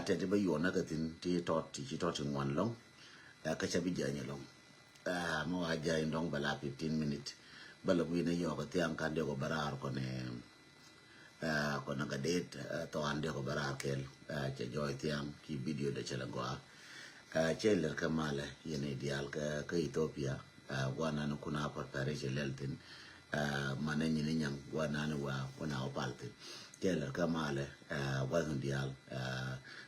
แต่ที่ไปอยู่นั่นก็ที่ทอดถึงวันลงก็จะไปเจอเนี่ยลงเมื่อวานเจอลงเวลา15 minutesบลวินยอกเตียงกันเดียวกับบาราร์คนคนนั้นก็เด็ดตอนเดียวกับบาราร์เคลจะจอยเตียงที่วิดีโอเดชลังกว่าเจอเลยก็มาเลยยันเดียลก็อิตาลีวันนั้นคุณอาพัฒนาเจริญตินมันนี่ยังวันนั้นวันเอาพัลตินเจอเลยก็มาเลยวันเดียล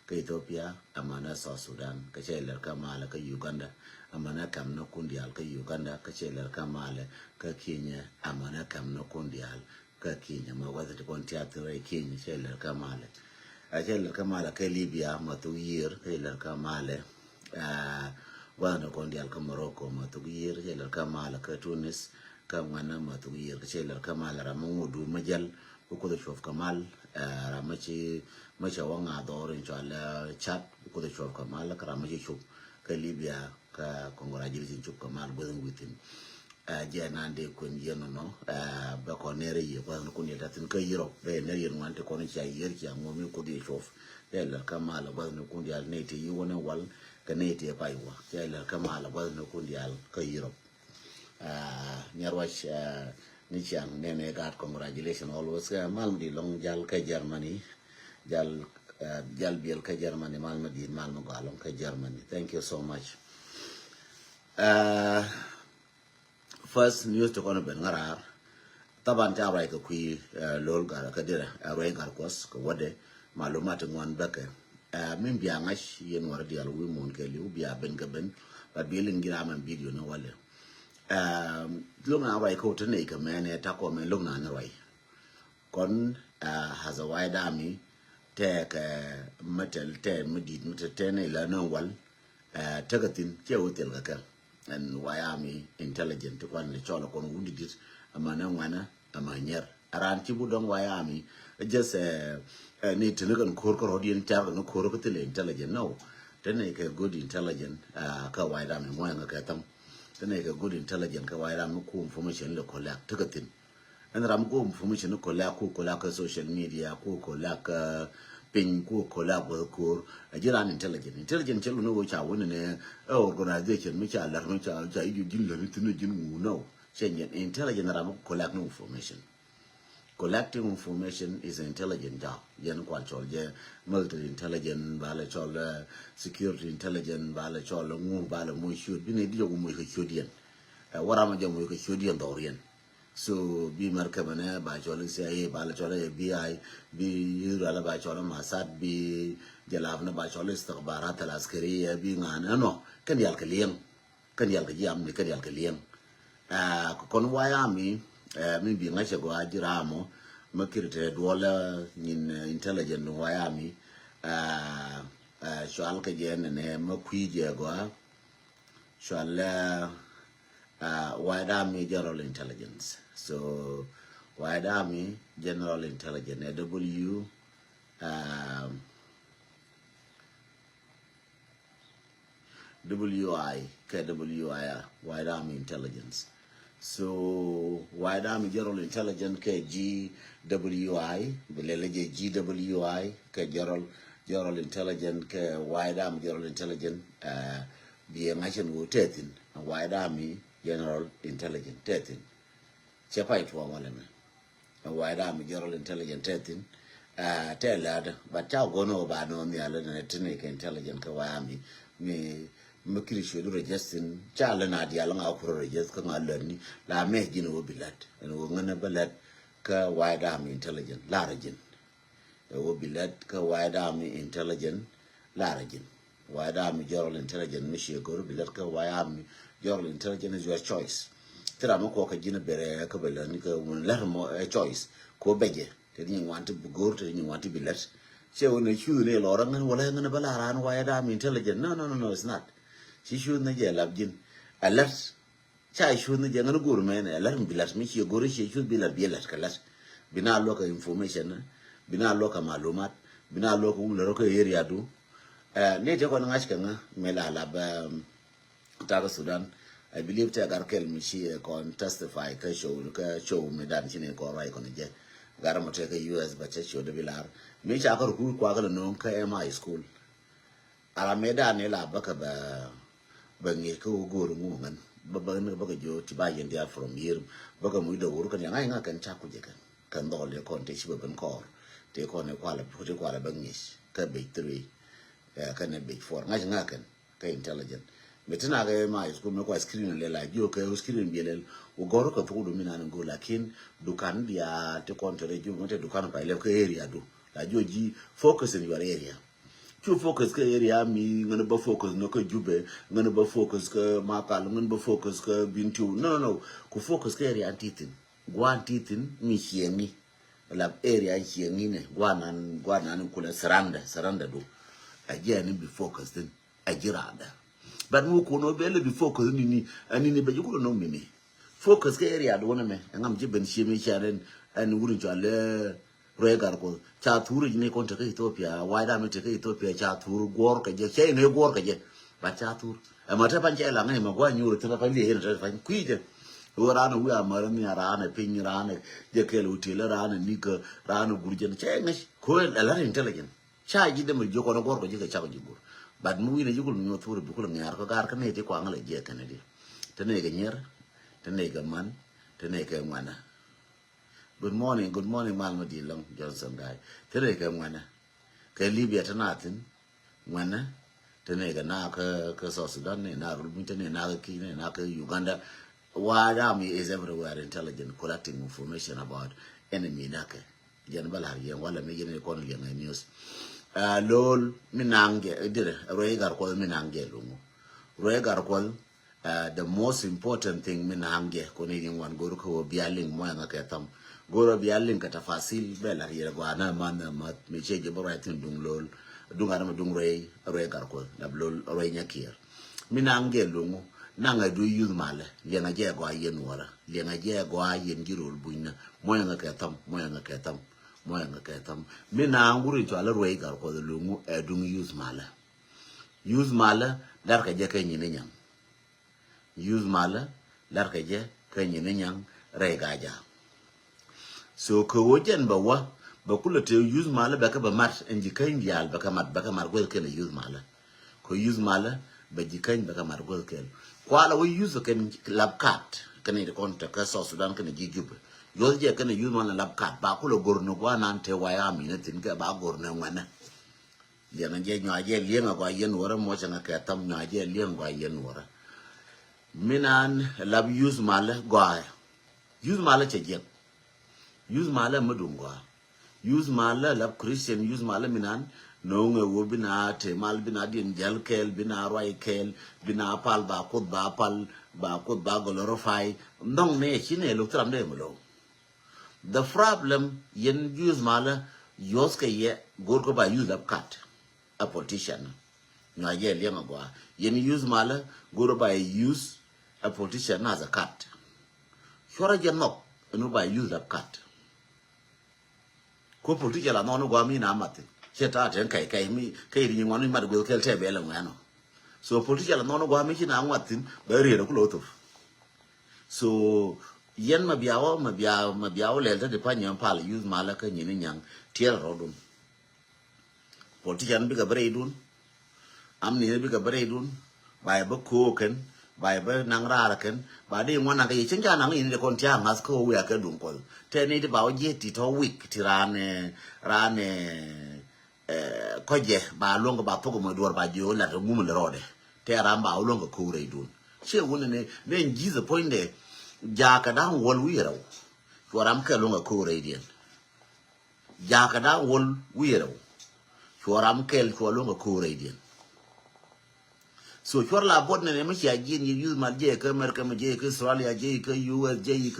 ก็อิตาลีอามันเซาท์สุดานก็เจอเลยก็มาเลยก็ยูกันดาอามันคำนกุนเดียลก็ยูกันดาก็เจอเลยก็มาเลยก็ขี้เนี่ยอามันคำนกุนเดียลก็ขี้เนี่ยมาว่าจะคนที่อัตราขี้เนี่ยเจอเลยก็มาเลยเจอเลยก็มาเลยก็ลิเบียมาตุยีร์เจอเลยก็มาเลยวันคนเดียลก็โมร็อกโกมาตุกีร์เจลก็มาแล้วก็ทูนิสก็มันน่ะมาตุกีร์เจลก็มาแล้วรามูดูมาจัลบุคคลชอฟก็มารามาชีไม่ใช่ว่างาดอรินจอลชัดบุคคลชอฟก็มาแล้วก็รามาชีชุบก็ลิเบียก็คองโกลาจิลินชุบก็มาบุญวิตินเจนันเด็กคนเยอะเนาะแบบคนเนรีก็คนเยอะแต่ถึงก็ยุโรปเป็นเนรีนวันที่คนใช้เยอะจังว่ามีคนที่ชอฟเจลก็มาแล้วบุญคนเดียลเนี่ยที่อยู่วันนั้นวันก็เนี่ยที่ไปว่าเจอแล้วก็มาแล้วว่านุคนเดียลก็ยุโรปเนี่ยว่านี่ช่างเนี่ยการ congratulation always ก็มาลดีลงจัลก็เยอรมนีจัลเบียลก็เยอรมนีมาลมาดีมาลมาก็ลงก็เยอรมนี thank you so much first news ทุกคนเป็นงาราตะบันจะอะไรก็คุยโลลกันก็เดี๋ยวอะไรกันก็สก็ว่าเดมาลุมาถึงวันเบกmin biya ngash yen war dial wi mon ke liu biya ben ga ben ba bilin gira man video no wale lugna wai ko tane ka mene ta ko men lugna na wai kon has a wide army te ka metal te medit mete ne la no wal tagatin ke hotel ga kan and why army intelligent to kon le chola kon wundi dit amana wana amanyer aran ti budon why army just need to look and cork or the intelligent no cork intelligent no then a good intelligent ka wide am mo nga katam then a good intelligent ka wide am ko information lo collect tagatin and ram ko information ko la ko ka social media ko la ka ping ko la ko jiran intelligent chelo no cha woni ne organization mi cha lar mi cha ju jilla ni tinu jinu no change intelligent ram ko la no information collecting information is an intelligent job. Yen kwalchol je military intelligence, bala chol security intelligence, bala chol ngu bala mo shoot. Bine di jogu mo shoot yen. Warama jogu mo shoot yen dorian. So bi markabane ba chol CIA, bala chol FBI, bi yurala ba chol Mossad, bi jalafna ba chol istikhbarat al-askariya, bi ngana no kan yal kaliyang, kan yal kajam ni kan yal kaliyang. Kon wayami min bi ngashe go ajiramo makirte dola nin intelligent wayami shal ka jen ne makwije go shal wayami general intelligence so wayami general intelligence W WI KWI wayami intelligence. So wide army general intelligence ke GWI beleleje GWI ke general intelligence ke wide army general intelligence bi ngachin go tetin wide army general intelligence tetin chepa itwa wala me wide army general intelligence tetin telad but cha gono ba no mi ala na tene ke intelligence ke wide army mi makiri shodu rejestin chala na dia langa akuro rejes ka ngalani la mehjin wo bilat en wo ngana balat ka wide army intelligent la rejin wo bilat ka wide army intelligent la rejin wide army general intelligent mishi goro bilat ka wide army general intelligent is your choice tira mo ko ka jina bere ka balani ka won lar mo a choice ko beje te ni want gor te ni want bilat che wona chu ne lo rangan wala ngana balaran wide army intelligent no it's not she should na je labjin alert cha should na je ngana guru men alert bilat mi chi guru she should bilat bilat kalas bina loka information bina loka malumat bina loka umla roka area du ne je ko ngash kan mela lab ta Sudan I believe ta garkel mi shi kon testify ka show me dan chine ko rai kon je gara mo take US ba che shodo bilar me cha ko ku kwa ga no ka MI school ala meda ne la baka ba ngi ko goro mu ngan ba jo ti ba yen dia from here ba mu do wor kan yang nga kan cha ku je kan do le kon te shi ba ban kor te kon ne kwala pu te kwala ba ngi ka be 3 ka ne be 4 nga kan ka intelligent metina ga MI school me kwa screen le la jo ka screen bi le o goro ka fu do mina ngo lakin dukan dia te kon te ju mo te dukan pa le ka area do la jo ji focus in your area to focus ka area mi ngana ba focus no ka jube ngana ba focus ka makal ngana ba focus ka bintu no ku focus ka area antitin gwa antitin mi hiemi la area hiemi ne gwa nan kula saranda do aje ni be focus din ajirada but mu ko no be le be focus ni ani be juko no mi focus ka area do na me ngam je ben hiemi charen an wurin jale regar ko cha thuru ne kon ta Ethiopia wai da me ta Ethiopia cha thuru gor ka je che ne gor ka je ba cha thuru ma ta pan che la ngai ma gwa nyu ta pa le ta pa ku je ora na wi amara ni ara na pin ra na je ke lu ti la ra na ni ka ra na gurje che ngai ko la intelligent cha ji de mo je ko na gor ko je ka cha ko ji gor ba mu wi ne ji ko nyu thuru bu ko ngar ko gar ka ne ti kwa ngale je ka ne di ta ne ga nyer ta ne ga man ta ne ga ngwana good morning Malmadi Long Johnson guy. Today come when Libya tanatin when Tenega Naka South Sudan and Rubinton and Naka and Naka Uganda. Why army is everywhere intelligent collecting information about enemy Naka. Janbala wala making economy and news. Lol Minange did a regar call Minange Lumo. Regar call the most important thing Minange Canadian one go to Bialing Moanga Katam. Goro bialing kata fasil bela hira gwana mana mat meche je bora tin dung lol dung ara dung rei garko la lol rei nyakir mina angel lungu nanga do use male lenga je gwa yen wara lenga je gwa yen girol buina moya nga ketam mina anguri to ala rei garko lungu e dung use male dar ka je ka nyine nyang use male dar ka je ka nyine nyang rei gaja so ko wojen ba kula te use mala ba ka ba mat en jikain dial ba ka mat gol ken use mala ko use mala ba jikain ba ka mat gol ken kwala we use ken lab cat ken de konta ka so Sudan ken ji jube yo je ken use mala lab cat ba kula gorno gwa nan te waya mi ne tin ka ba gorno ngwana je na je nya je lienga gwa yen wora mo changa ka tam nya je lienga gwa yen wora minan lab use mala gwa use mala che je use mala madungwa use mala lab Christian use mala minan no nga wo bina te mal bina din jal kel bina roi kel bina pal ba pal goloro fai ndong ne chine lu tram de mulo the problem yen use mala yos ke ye gor ko ba use lab cat a politician na ye lenga gwa yen use mala gor ba use a politician as a cat shora jenok no ba use lab cat ko politician la no gwa mi na mate cheta ten kai mi kai ri ngwan mi ma go kel te be la ngano so politician la no gwa mi na ngwatin ba ri ko loto so yen ma biawo le de pa nyam pal use mala ka nyini nyang tier rodun politician bi ga bre dun am ni bi ga bre dun ba ko ken ba nang ra ken ba de ngwana ga yin ja nang yin de kon tia ngas ko we ka dun ko te ni de ba o je ti to week ti rane koje ba longo ba pogo mo dor ba jo la ngum le rode te ramba o longo ko re dun che wona ne ngize point de ja ka dan wol wiro to ram ka longo ko re dien ja ka dan wol wiro to ram kel to longo ko re dien so chor la bod ne me chia jin use mal je ka America me je ka Australia je ka US je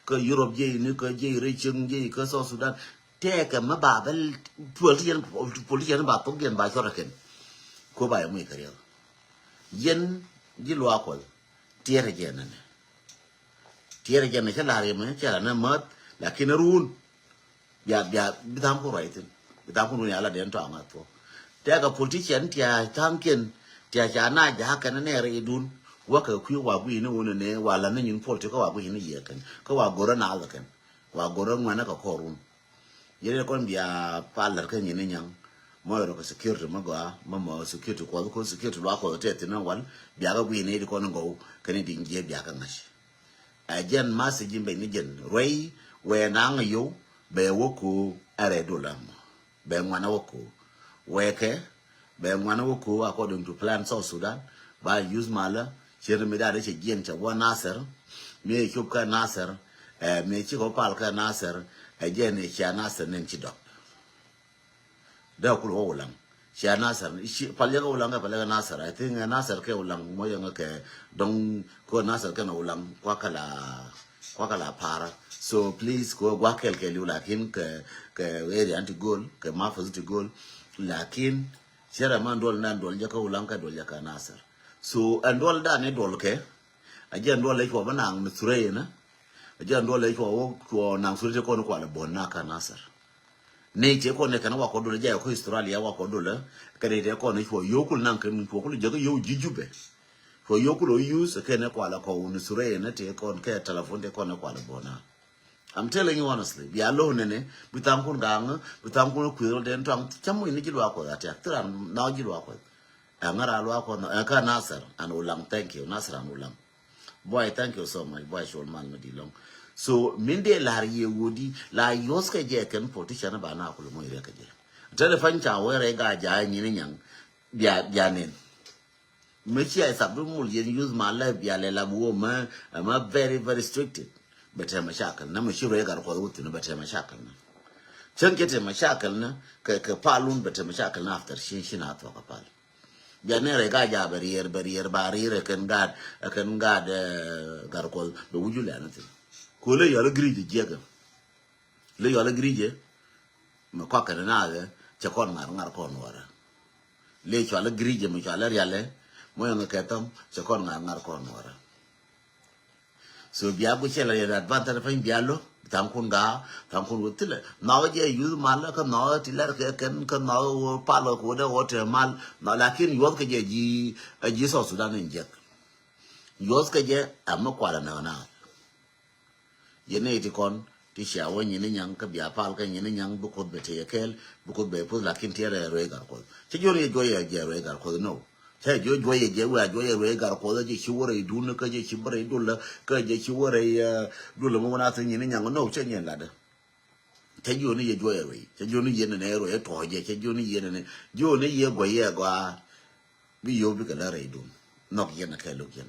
ka Europe je ni ka je riching je ka South Sudan te ka ma ba bel politician ba to gen ba chora ken ko ba mu ikariyo yen ji lo akol tiere je ne chala re me chala na mat lakin run ya bidam ko right bidam ko ni ala den to amato te ka politician tia tanken tia jana ja kana ne re dun waka ku wa bu ni wona ne wala na yin political wa bu ni ye kan ko wa gora na ala kan wa gora ngwana ka korun yere kon biya palar kan yin nyang mo ro ko security mo ga mo security ko security lo ko te tin wal biya ga bi ne ko ngo kan din je biya kan ngash a jen ma se jimbe ni jen roi we na ngayo be woku are dolam be ngwana woku weke be ngwana woku according to plan South Sudan ba use mala chere me da che jen cha wa Nasser me chup ka Nasser me chi ko pal ka Nasser a jen e cha Nasser nen chi dok da ku ho ulang cha Nasser shi pal ya ulang ka pal ya Nasser I think Nasser ke ulang mo yang ke dong ko Nasser ke na ulang kwa kala para so please go wakel ke lu lakin ke area anti goal ke mafaz to goal lakin shera man dol nan dol jaka ulang ka dol jaka Nasser so andol da ne dol ke aje ndol le ko banang misure na aje ndol le ko nang sure ko ko la bonna ka Nasser ne je ko ne kana wa ko dol je ko Australia wa ko dol ka de ko ne ko yokul nan kan ko ko je ko yo jijube ko yokul o use ke ne ko la ko misure na te ko ke telephone de ko ne ko la bonna. I'm telling you honestly, be alone nene, butankun gang, butankun quirrel den tang, chamu in Jilwa ko that actor now Jilwa ko. Angara Lwako, Aka Nasser and Ulang, thank you, Nasser and Ulang. Boy, thank you so much, boy, shall man medilong. So, Minde Larry Woody, La Yoska Jacken, politician of Anakul Moirekaje. Telephone chow where I got Jay Yang, Janin. Michi I subdumul use my life, Yalela woman, I'm very, very restricted. Better mashakal na mashiro yagar ko wuti no better mashakal na chan kete mashakal na ka palun better mashakal na after shin na to ka pal ya ne re ga ja barrier kan gad gar ko be wujule na tin ko le yala grije jega le yala grije ma ko ka na ga cha kon ngar ko wara le chala grije ma chala yale mo yang ka tam cha kon ngar ko wara. So biya bu chela ya advantage fa bialo tankun wutile nawo je use mala ka nawo tilar ke kan nawo palo ko da wote mal na lakin yod ke je ji so Sudan injek yod ke je amma kwala na yene ti kon ti sha woni ni nyang ka biya pal ka ni nyang bu ko bete kel bu ko be pu lakin tiere re gar ko ti jori go ye je re gar ko no sai jo ye je wa jo ye re gar ko je chiwore dun ka je chibre dul ka je chiwore dul mo na tin ni nyang no che nyen la de te jo ni ye jo ye re te jo ni ye ne ro ye to je te jo ni ye ne jo ni ye go ye gwa bi yo bi ka la re dun no ye na ka lo ye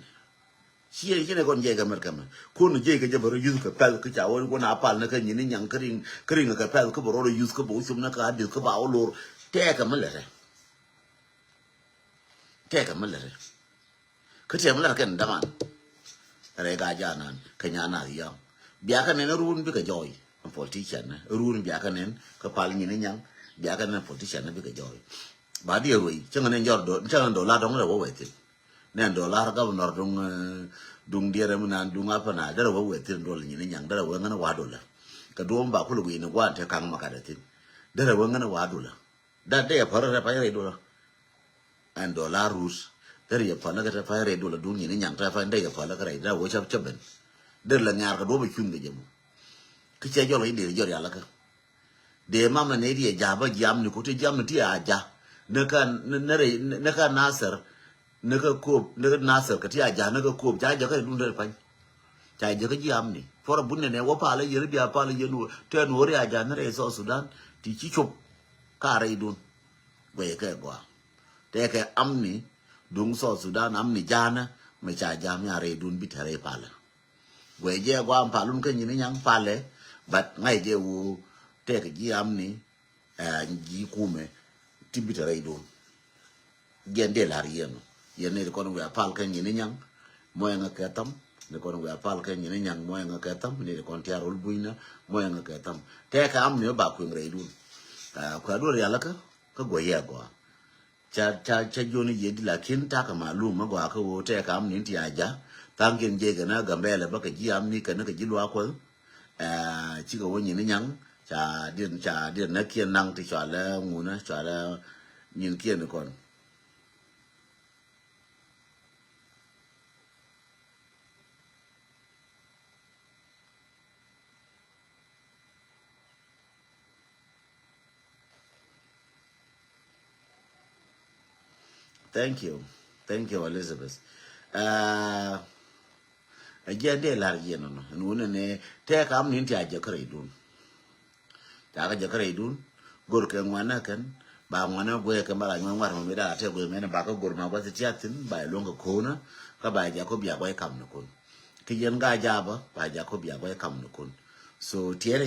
shi ye ne kon je ga mer kam ko no je ga je baro yu ka pal ka cha won ko na pal na ka ni nyang kring ka pal ka baro yu ka bo shum na ka di ka ba o lo te ka mel re Take a military. Could you have a daman? Rega Janan, Kanyana young. Biakan and a rune big a joy, a politician, a rune Biakanen, Kapalin in young, Biakan and politician a big a joy. But dear way, Changan and Jordan, Changan Dola don't know what it. Nando Lar Governor dung dear and dung up and I don't know what it rolling in young, there were a wadola. Kadum Bakulu in a one to come Makaratin. There were a wadula. That day a parapire and dollar rus there ya fa naga ta fare dollar duniya ne nyang ta fa ndai ya fa la kare da wo chap chaben der la nyar ka do ba chun de jemu ki che jolo inde jor ya la ka de mama ne di ja ba jam ni ko te jam ti a ja ne ka Nasser ne ka ko ne Nasser ka ti a ja ne ka ko ja ka dun der fa ja ka jam ni for bunne ne wo pa la yeri bi a pa la yenu te no ri a ja ne re so Sudan ti chi chop ka re dun we ka gwa Take amni dung so Sudan amni jana me cha jam ya re dun bitare pala we je gwa palun ka nyini nyang pale but ngai je wu take ji amni ji kume tibitare dun gende la rieno yene ko no ya pal ka nyini nyang mo nga katam ne ko no ya pal ka nyini nyang mo nga katam ne ko tiarol buina mo nga katam take amni ba ku re dun ko do ya la ka go ye gwa cha joni ye di la kin ta ka malum ma gwa ka wo te ka am ni ti aja tang ken je ga na ga mbele ba ka ji am ni ka na ka ji lwa ko chi ga woni ni nyang cha dir na kien nang ti cha la ngu na cha la nyin kien kon thank you, Elizabeth. Uh, again, they are yen on, and when they take am into a jackery dun. Taka jackery dun, Gurkan Wanakan, by one of where can buy one war with a table men about a gourma was a chatin by a longer corner, by Jacobia by Kamnakun. Kiyan Ga Jaba by Jacobia by Kamnakun. So, Tierra,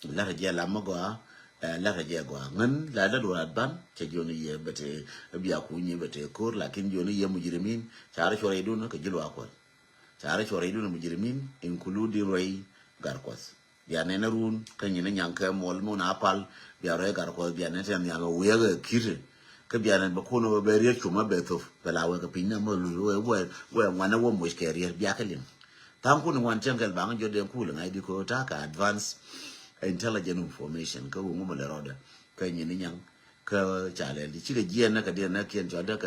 Laraja Lamagoa. La raja gua ngan la da do ban che joni ye bete biya ku ni bete kor lakin joni ye mujrimin chara chore idun ka jilu akol chara chore idun mujrimin including roy garkwas ya ne narun kan ni nyang ka mol mo na pal biya roy garkwas biya ne tan ya lo we ga kire ka biya ne ba ko no be riya chuma be to bela we ka pinna mo lu we wana wo mo skerier biya ka lim tan ku ni wan jangal ba ngan jode ku la ngai di ko ta ka advance intelligent information ka wo mo le roda ka ni nyang ka chale di chi ga jien na ka dia na kien cho da ka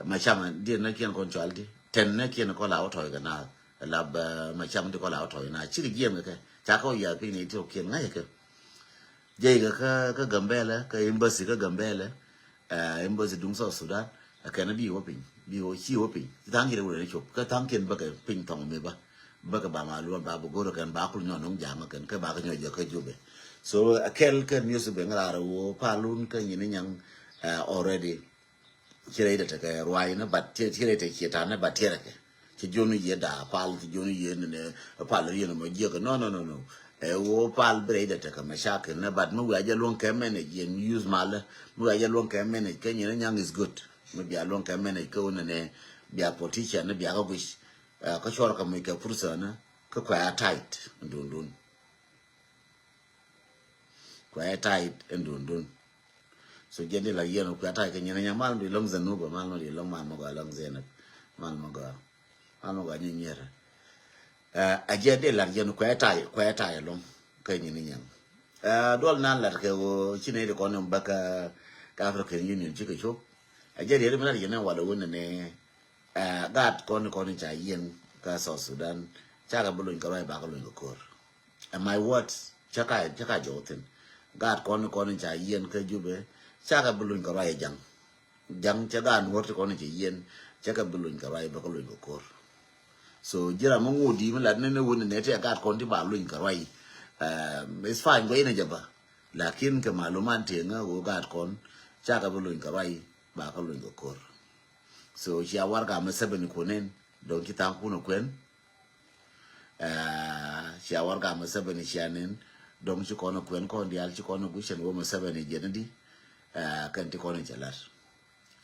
ma chama dia na kien kon chaldi ten na kien ko la auto ga na la ba ma chama di ko la auto na chi ga jien ka cha ko ya pi ni to kien ngai ka je ga ka gambele ka embassy ka gambele embassy dung so Sudan ka na bi wo pin bi wo chi wo pin tang ki re chop ka tang kien ba ka pin tong me ba baka ba maluan ba bugoro kan ba kul nyon jama kan ka ba ka nyoja ka jube so akel kan news be ngara wo palun kan yin nyang already kire da ta ka ruwai na bat kire ta ke ta na batera ke ki jonu ye da pal ki jonu ye ne pal ye no je ka no wo pal bre da ta ka mashakil na bat mu ga ja lon ka manage yen use mal mu ga ja lon ka manage kan yin nyang is good mu bi lon ka manage ko ne bi a politician ne bi a ko ka shawar ka mai ka fursa na ka kwaya tight ndundun kwaya tight ndundun so jeni la yeno kwaya tight kenya nya mal di long zanu ba mal no di long ma ga long zena mal ma ga nyenyera a jede la yeno kwaya tight long kenya nya dol nan la ke go chine de kono baka ka African Union chike chop a jede re mala yena wala wona ne God kon cha yen ka South Sudan chaka bulun ka rai ba ka lun kor and my words chaka joten God kon cha yen ka jube chaka bulun ka rai jang cha gan wot kon cha yen chaka bulun ka rai ba ka lun kor so jira mo ngudi mala ne won ne te God kon ti ba lun ka rai it's fine go ina jaba lakin ka maluman te nga go God kon chaka bulun ka rai ba ka lun kor so she warga masabani konen don ki tan kuno kwen she warga masabani shanen don shi kono kwen ko ndial shi kono gushen wo masabani jenadi kan ti kono jalar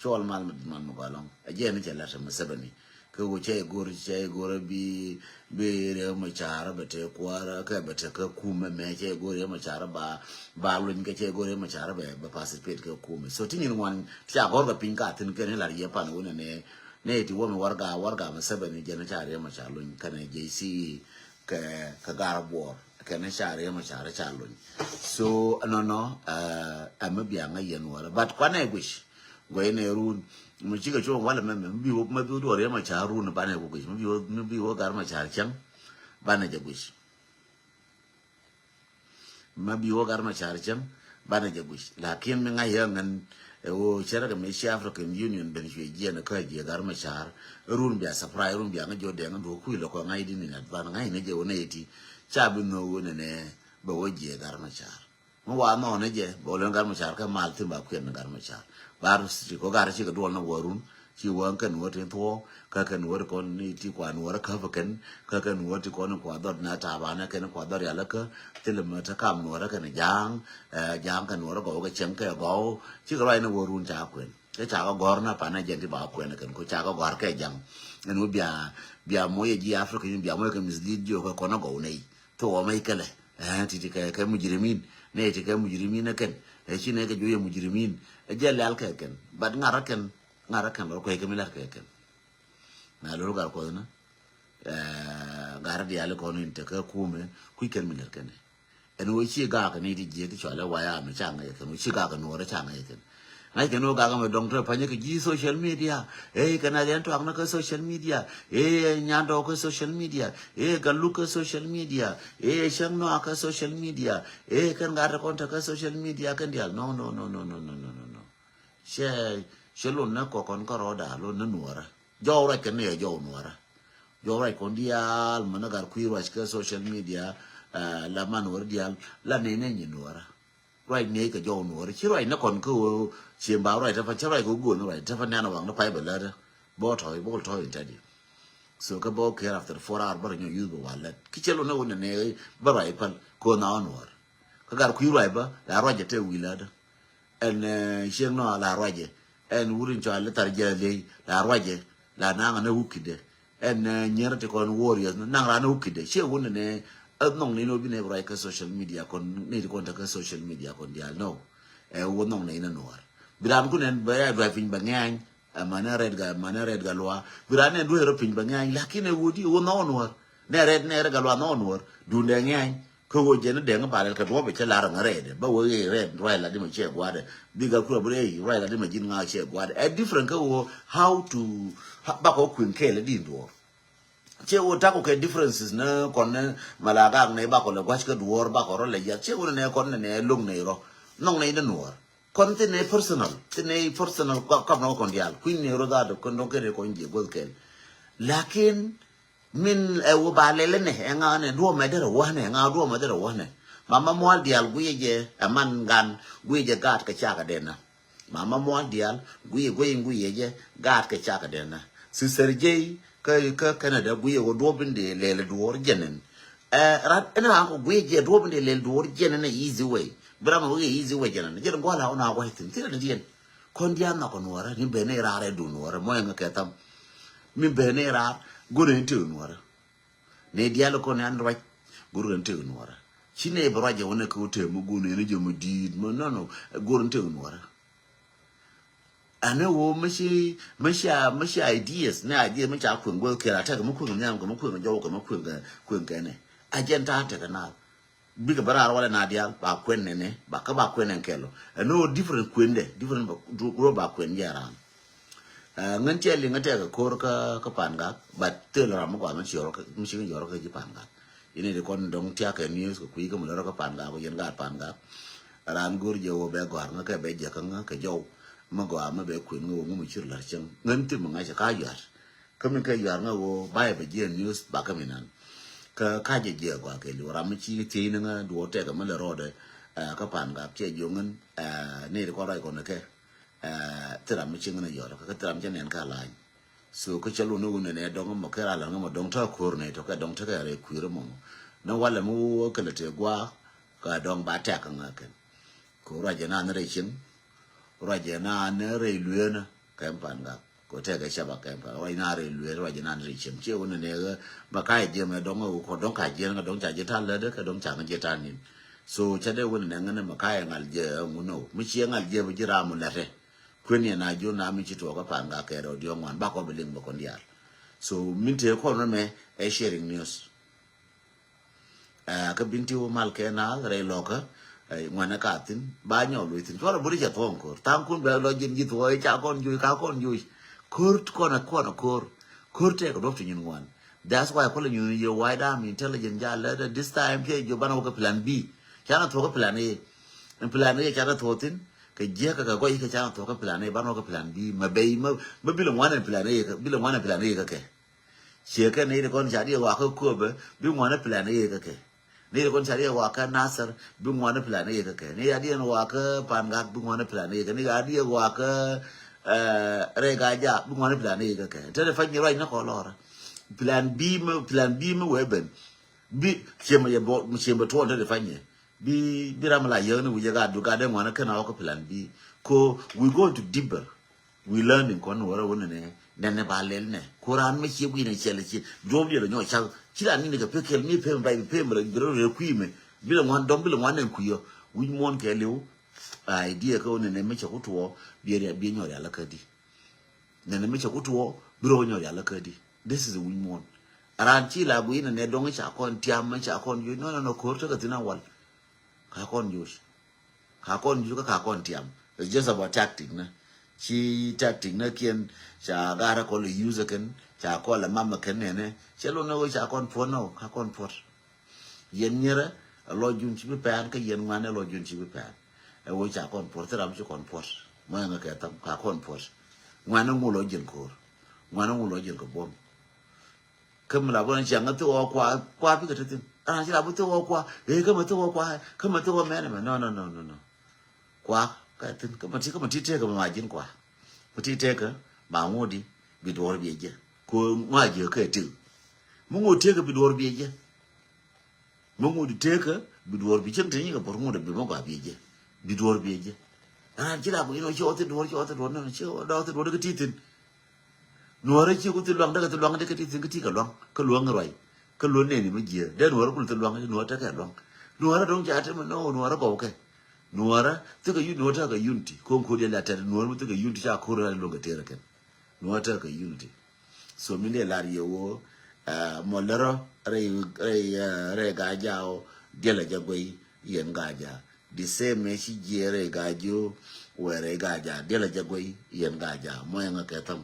chol mal man mo galong ajeni jalar masabani ko che gor bi re ma chara bete kwara ka bete ka kuma me che gor ma chara ba lun ke che gor ma chara ba participate ka kuma so tin wan tia gor ga pinka tin ke ne la ye pan wona ne ti wo me warga ma sabani jena chara ma chara lun kana JC ka garbo kana chara ma chara cha lun so no amabia nga yen wala but kwana wish go ene run mu chiga cho wala me bi wo ma bi do re ma cha ru na bana ko gish mu bi wo gar ma cha chang bana ja gish ma bi wo gar ma cha chang bana ja gish lakin me nga yangan wo chera ga me African Union ben je je na ka je gar ma cha run bi supply run bi nga jo de nga do ku lo ko ngai di ni na bana ngai ne je wona yiti cha bi no wona ne ba wo je gar ma cha mo wa no ne je bo le gar ma cha ka mal tin ba ku ne gar ma cha bar si ko gar si ko do na worun si wan kan wote to ka kan wor kon ni ti kwa no ka fa kan ka kan wote kon kwa dot na ta ba na kan kwa dot ya la ka til ma ta kam no ra kan jang kan wor go ga chen ka go si ko rai na worun cha kwen ke cha ga gor na pa na je ti ba kwen kan ko cha ga gor ka jang en bia mo ye ji Africa ni bia mo ka mislead jo ko na go nei to o mai kale ti ka mujrimin ne ti ka mujrimin na kan shi ne ka jo ye mujrimin jelle al keken bad ngara ken ko ke milar keken na lo gar ko na gar di al ko ni te ka kume ku ken milar ken en wo chi ga ka ni di je ti chale wa ya me changa ye ken wo chi ga ka no ra changa ye ken ai ken no ga ga me dong tre pa ne ke ji social media kana len to akna ka social media nyando ko social media ga lu ka social media shang no ka social media kan gar ko ta ka social media kan dia no shalom na ko kon ko roda lo na nuara jo ra ken ne jo nuara jo ra kon dial managar kuiro ka social media la manor dial la ne ne ni nuara right ne ka jo nuara chi right na kon ko chiem ba right fa cha right ko gun right ta fa na na wang na pai ba la bo toy intadi so ka bo care after 4 hours bar nyo use bo wallet ki chelo na wona ne ba right pal ko na nuara ka gar kuiro ba la roja te wilada en sheng no la roja en wurin cho la tar jale la roje la na na ukide en nyerate kon warriors na ra na ukide she wona ne nong ni no bi ne right ka social media kon ne kon ta ka social media kon dia no won nong ne na noar biram kunen ba ya driving ba ngang mana red ga loa biram ne do ro pin ba ngang lakini wodi won no noar ne red ga loa no noar du ne ngang ko wo je ne de ba ka do be che la ra red ba wo red right la di ma che gwa de biga kura bre right la di ma jin nga che gwa de a different ko how to ba ko kun ke le din do che wo ta ko ke differences na kon ne malaga ne ba ko le gwash ka duor ba ko ro le ya che wo ne kon ne lung ne ro nong ne de nuor kon te ne personal ka no kon dial kuin ne ro da do kon no ke re kon je gol ken lakin min wo ba le ne nga ne do me de ro ne nga do me de ro ne mama mo dial guye je aman gan guye je gat ka cha ka de na mama mo dial guye je gat ka cha ka de na su serje ka Canada guye go do binde le do jenen rat ena ko guye je do binde le do jenen easy way brama guye easy way jenen je ngo la ona go hitin tira de jen kon dia na ko nora ni bene rare du nora mo nga ketam mi bene ra gure ntu nora ne dia lo ko ne an right gure ntu nora chine baraje wona ko te mu gune ne je mu di no gure ntu nora ana wo mashi ideas na idea mashi akun go kira ta mu kun nyam mu kun jawo mu kun ne agenda ta kana biga bara wala na dia ba kwen ne ba ka ba kwen kelo no different kwen de different group ba kwen yara ngan cheli ngate ka kor ka panga ba telo ram ko ma chiro ka mu shi yoro ka ji panga ine de kon dong tia ka news ko ku ga mu ro ka panga ko yen ga panga ran gur je wo be gor nga ka be je ka jo ma go ma be ku ngo mu chir la chen ngan ti ma nga ka yar ka min ka yar nga wo ba be je news ba ka minan ka je je go ke lu ram chi ti nga do te ka ma le ro de ka panga che jo ngan ne ko ra ko ne ke tira mi chinga na yoro ka tira mi chen ka la so ko chalo no ne dong mo ka la ngo dong ta kor ne to ka dong ta ka re ku ro mo no wala mu ka le te gwa ka dong ba ta ka nga ken ko ra je na ne re chin ra je na ne re lu na ka pan ga ko te ka sha ba ka pa ra na re lu ra je na ne re chin che wona ne ba ka je me dong ko dong ka je na dong cha je ta le de ka dong cha je ta ni so cha de wona ne ngane ma ka ngal je mu no mi chi ngal je bu jira mu la re kwenye na jo na mi chito ka panga ka ro dio ngwan ba ko biling ba kon dial so minte ko no me sharing news ka binti o mal ke na re loka ngwana ka tin ba nyo lu tin ko buri ja ton ko tam kun be lo jin ji to cha kon ju ka kon ju kurt ko na kurt te ko do tin ngwan that's why ko le you your wide arm intelligent ja le this time ke jo bana ko plan B kana to ko plan A kana to tin ke je ka go ka cha to ka plan A ba no ka plan B ma be ma bi lo ngwana plan A ka bi lo ngwana plan A ka ke che ka ne kon cha di wa ko be bi ngwana plan A ka ke ne kon cha di wa ka nasar bi ngwana plan A ka ke ne ya di wa ka pan ga bi ngwana plan A ka ne ga di wa ka re ga ja bi ngwana plan A ka ke te fa ni right na ko lora plan B ma we ben bi che ma ye bo che ma to te fa ni bi ramala yo no we ga do ga de ngwana kana ko plan B ko we go to deeper we learn in kon wora wona ne ba lel ne quran me chi bi ne chele chi job ye no cha chi la ni ne ga pekel ni pe ba pe mra biro re ku me bi le ngwan dom bi le ngwan en ku yo we mon ke lew idea ko ne me cha ku to bi re bi nyo ya la ka di ne me cha ku to biro nyo ya la ka di this is we mon aran chi la bu ne dong cha kon tiam ma cha kon yo no ko to ga tina wal ka kon juice ka kon ju ka kon tiam it's just about tactic na chi tactic na kien cha gara ko le use ken cha ko la mama ken ne che lo no cha kon po no ka kon po yen nyere lo jun chi be pan ka yen ngane lo jun chi be pan e wo cha kon po tra am chi kon po mo nga ka tam ka kon po ngwana ngulo jin kor ngwana ngulo jin ko bom kem la bon chang to kwa bi ka tin ana chi la bu to kwa kem to kwa mene no kwa ka tin kem ti te ka ma jin kwa ti te ka ma ngodi bi dor bi je ko ma je ka ti mu ngo te ka bi dor bi je mu ngo di te ka bi dor bi chen tin ka por ngo de bi mo ga bi je bi dor bi je ana chi la bu no chi o te dor no chi o do te dor ka ti tin nuora chi ku te luang da ka te luang de ka ti tin ka luang ka luang roi ka luang ne ni ma je de nuora ku te luang nuora ta ka luang nuora dong ja te no nuora ko ke nuora te ka yu nuora ka unity ko ko de la ta nuora te ka unity cha ko ra lo ga te ra ken nuora ta ka unity so mi ne la ri wo mo lero re ga jao de la jagoi yen ga ja the same me shi je re ga jo were ga ja de la jagoi yen ga ja mo yang ka tam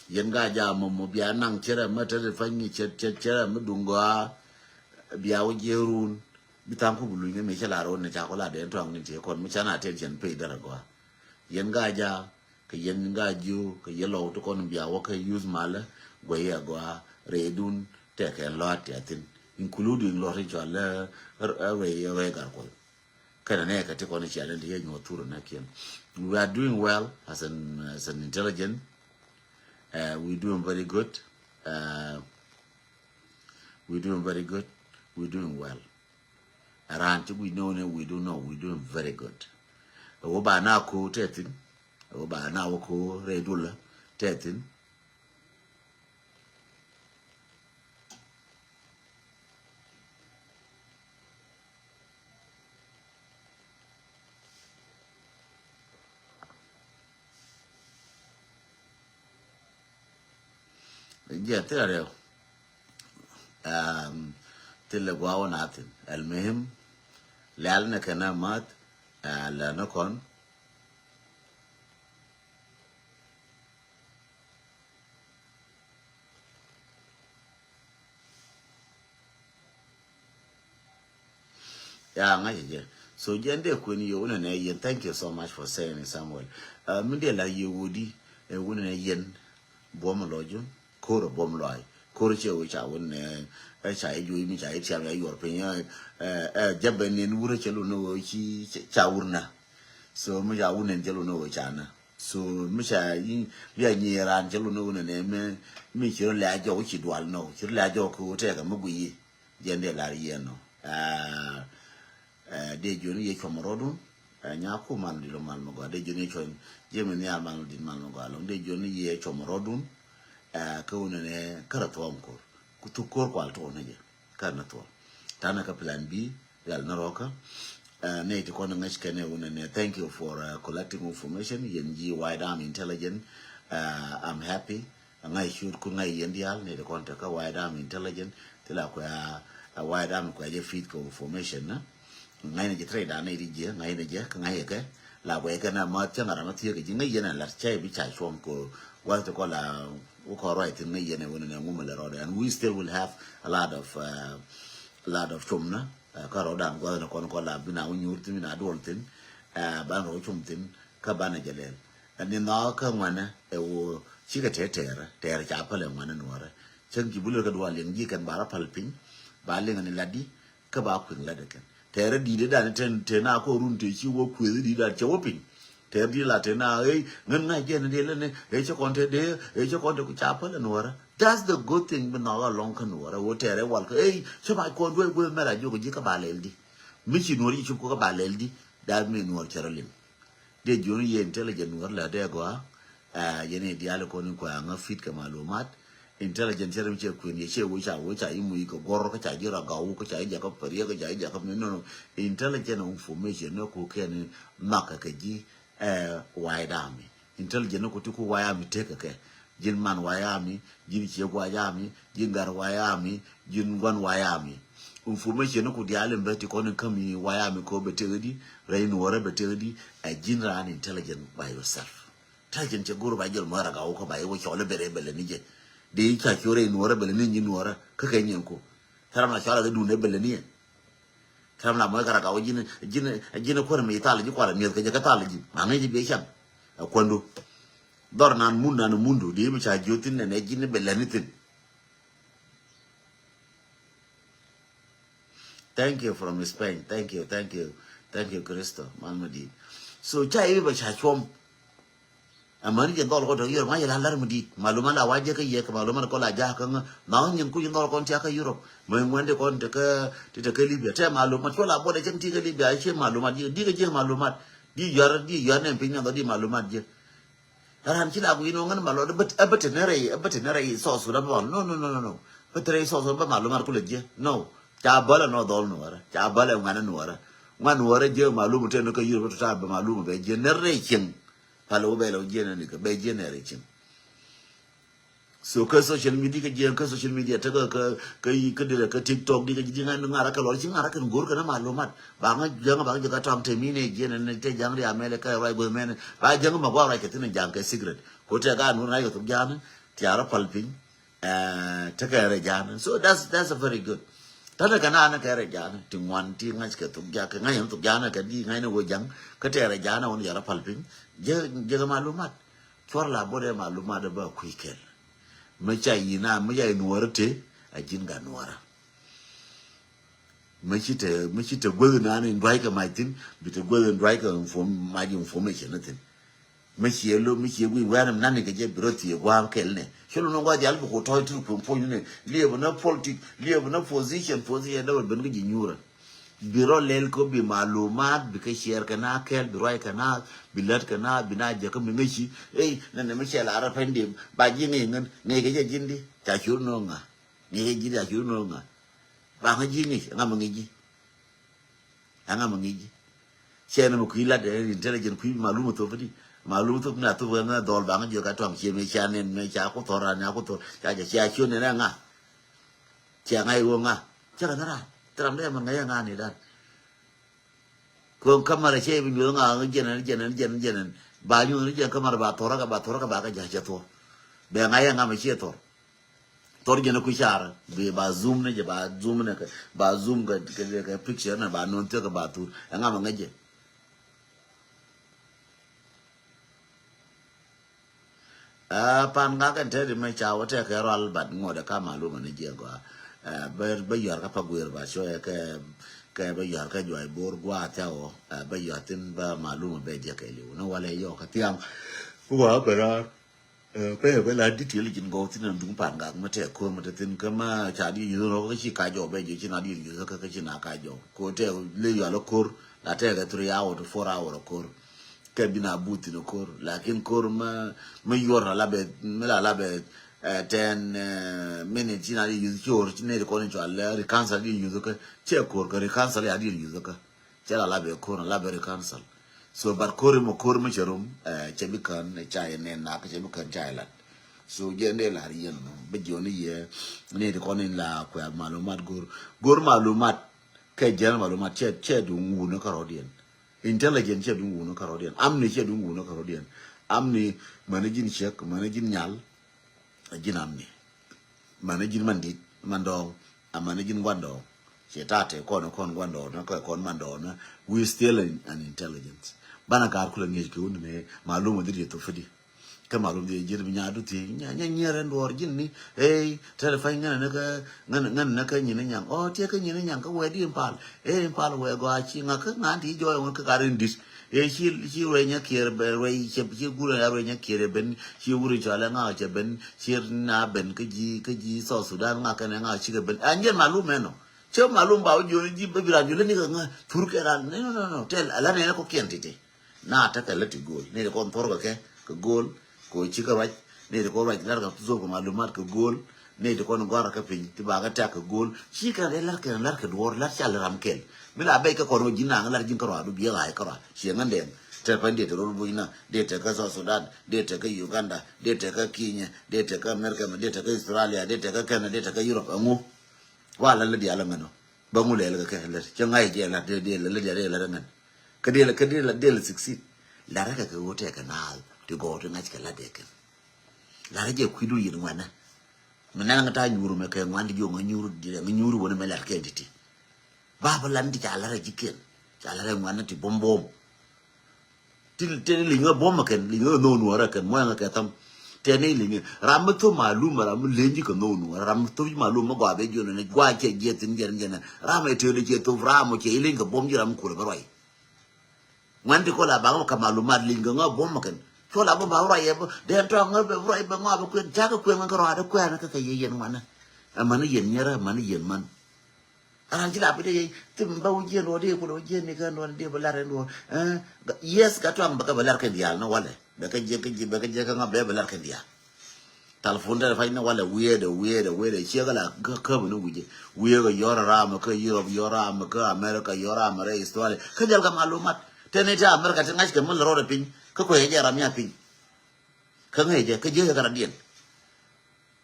yen ga ja mo bia nang chere ma te fa ni chere ma dunga bia o jerun bitam ku bulu me che la ro ne cha ko la de tong ni che kon mu chana attention pe da go yen ga ja ke yen ga ju ke yelo to kon bia wo ke use mala go ya go redun te ke lot ya tin including lo ri jala re ga ko kana ne ka te kon chi ala de no turu na kien we are doing well as an intelligent we're doing very good. We're doing very good. We're doing well. Around we know we do know we're doing very good. Oba na ko tetin. Oba na ko redula tetin. Yeah, tell you. Till go on nothing. Almehim lalna kana mat la nakon ya ngaje. So jende kweni yo una na yen. Thank you so much for saying it, Samuel. Minde la yewudi una na yen bom lojo koro bom loy koro che o cha won cha e ju mi cha e cha ya yor pe ya jabe ne wure che lo no chi cha urna so mi ja unen che lo no cha na so mi cha yi ya ni ran che lo no ne me mi chi la jo chi dwal no chi la jo ko te ga mu gui jende la yen no de jo ni ye chomorodun nya ko man di lo man mo ga de jo ni chon je me ni man di man mo ga lo de jo ni ye chomorodun ka wona ne karatom ko kutu kor kwal to ne je kana to tana ka plan B gal na roka ne ti kono ngash kene wona ne thank you for collecting information yenji wide arm intelligent I'm happy ngai shoot ku ngai yendial ne de konta ka wide arm intelligent tila ko wide arm ko je feed ko information na ngai ne je trade ne ri je ngai ne je ka ngai ke la we ka na ma cha ngara ma tie ke ngai yena la chai bi cha shom ko wa to ko la right in and we still will have a lot of chumna karodan go na kon ko la bina unyurti na doltin ban ro chumtin ka bana jalel and in na ka ngwana e wo chiga tetera cha pale ngwana nuara chen gibulo ka dwa lengi kan bara palpin ba lenga ni ladi ka ba kwin ladakan tere di de dan ten na ko runte chi wo kwezi di da che wopin ter di la tena ngan na je ne le ne cho konte de cho konte ku chapa le nuora that's the good thing but no long kan nuora wo tere wal ko cho ba ko dwe we mera jo ko ji ka ba le di mi chi nuori chu ko ka ba le di da mi nuor chero lim de jo ni ye intelligent nuor la de go ye ne di ale ko ni ko nga fit ka malumat intelligent chero mi che ku ni che wo cha imu ko gor ka cha jira ga wo ka cha ja ka pari ka ja ka no intelligent information no ko ken maka ka ji wide army intelligent ko tiku wire mi take ke jin man wire army jin che gwa army jin gar wire army jin gon wire army information ko di ale mbeti ko ne kami wire army ko betedi rain wore betedi a jin ran intelligent by yourself intelligent che guru ba jel mara ga ko ba yo chole bere bele ni je de cha chore ni wore bele ni jin wore ka ka nyen ko tara ma chala ga du ne bele ni tam la mo kara ka jine ko mi tala ji kwala mi ka ka tala ji ma ngi bi shan kwando dor nan mun nan mundu di mi cha jotin ne jin be lanitin. Thank you from Spain. Thank you, Cristo, Malmadi. So chai ba cha chom. Amani je dol ko to yor ma yala lar mudi. Maluma la waje ka ye ka maluma ko la ja ka na nyin ku dol ko tia ka Europe. Mo ngwende ko te ka Libya. Te maluma ko la bode jem ti ka Libya che maluma di ka je maluma. Di yor ne pinya do di maluma je. Taran ci la ko ino ngan malo abete ne re so su da ba no. Betre so ba maluma ko le je. No. Cha bala no dol no ara. Cha bala ngana no ara. Ngwan wara je maluma te no ka Europe to ta ba maluma be je ne re kin. Hello, bello, generally, by generation. So, social media, social media, take a TikTok, Arakan Gurka Malumat, Banga, young about the Tom Temine, Jen and take young America, right with men, by young Mawa, like a junk, a cigarette. Hotel Garden, I got to Jan, Tiara Pulping, take a Jan. So that's a very good. Tana kanana kare jana ting one ting ngai ke tuk ja ke ngai tuk jana ke di ngai no go jang ke tere jana on yara palping je malumat chor la bode malumat ba kuikel me cha yina me ya nuarte a jinga nuara me chite gwe na ni ndwai ka maitin bite gwe ndwai ka information natin me chielo me chiegwi wan nani ke je broti e gwa kelne sholo no gwa jal ko toy tu ko ne liebe na politic liebe na position da ben gi nyura biro lel ko bi malumat bi ke share kana kel bi roi kana bi lat kana bi na je ko mi ngi nan me chela ara pende ba ji ngen ke je jindi ta shuru no nga nge ji da shuru no nga ba nga ji ngi nga mangi ji anga mangi ji chena mo kuila de intelligent ku malumo to fadi malum tu na tu na dol bang je ka tong chi me cha nen me cha ko tora na ko to cha cha chu ne na nga cha ngai wo nga cha na ra tram de man ngai nga ni dan ko kamara che bi nga jenen ba nyu ni je kamara ba tora ka ba ka ja to be ngai nga me che to tor je na ku char be ba zoom ne je ba zoom ne ba zoom ga picture na ba non te ka ba tu nga ma ngaje pan ga kan te me cha wa te ka ral bat ngode ka maluma ne je go be yor ka paguer ba so ke be yor ka joy bor gwa ta o be yor tin ba maluma be je ke lu no wale yo ka tiang wa ba ra be la di ti li jin go tin ndung pan ga ma te ko ma te tin ka ma cha di yu ro ka chi ka jo be je chi na di yu ka chi na ka jo ko te le yo lo kor la te ga 3 hour to 4 hour kor ke bina buti no kor lakin kor ma yor la be me la be 10 minutes in ali use your ne ko ni chale cancel di use ka che kor ka cancel ya di use ka che la be kor la be cancel so bar kor mo cherum che bi kan cha ne na ka che bi kan cha la so je ne la ri no be joni ye ne ko ni la ko malumat gor malumat ke je malumat che du ngu no ka rodien intelligent che dungu no karodian amni che dungu no karodian amni manajin check manajin nyal ajin amni manajin mandit mando amanajin gwando che tate kon gwando no kon mando no we still an intelligence bana ka kula ngi ko ne malumo diri to fadi ka malum de jir nya du ti nya nyere ndor jinni tele fa ngana na ka nyina nyang o te ka nyina nyang ka we di pal pal we go achi ngaka nganti jo ngon ka karin dis chi we nya kier be we chi gura ya we nya kier ben chi guri chala nga che ben chi na ben ka ji so sudan nga ka nga chi ka ben anje malum no che malum ba jo ji be bira jo ni ka nga tur ke ran no tel ala ne ko kientite na ta ka leti gol ne ko tor ka ke gol ko chika raj ne ko raj lar ka zo ko malumat ko gol ne ko no gara ka pin ti ba ga ta ka gol chika de lar ka dwor lar chal ram kel mila be ka ko no jinna lar jin ko adu bi ga ka ra shi ngan dem te pan de ro buina de te ka Sudan de te ka Uganda de te ka Kenya de te ka America de te ka Australia de te ka Canada de te ka Europe amu wala la di ala ngano ba mu le ka la cha ngai je la de la ngan ka de la 16 la ra ka wote ka na to go to ngach kala deken la je kwidu yin wana mena ngata nyuru me kay ngandi jo nganyuru dire nganyuru wona me la kenditi baba landi cha la jiken cha la ngwana ti bombom Tini linga bomba ken linga no nuara ken mo nga katam tene linga ramto malum ram lenji ko no nuara ramto malum ma gwa be jono ne gwa che jetin jena ram e tele che to vramo che linga bom jiram ko ba roi ngante ko la ba ka malumat linga nga bomba ken ko la ba roi e de to nga be roi ba nga ba ko ja ko nga ko ra ko na ka yen mana amana yen nyara mana yen man aran jila bi de tim ba wuje no de ko wuje ne kan won de balare no yes ka to am ba ka balar kan dial no wala ba ka je ka ngabe balar kan dial telefon da fa ina wala wiye da che ga la ka bu no wuje wiye ga yora ra ma ka Europe yora ma ka America yora ma re Australia ka jal ga malumat tene ta America ta ngash ka mun ro da pin ka ko ye jara mi pin ka ngeje ka je ga dien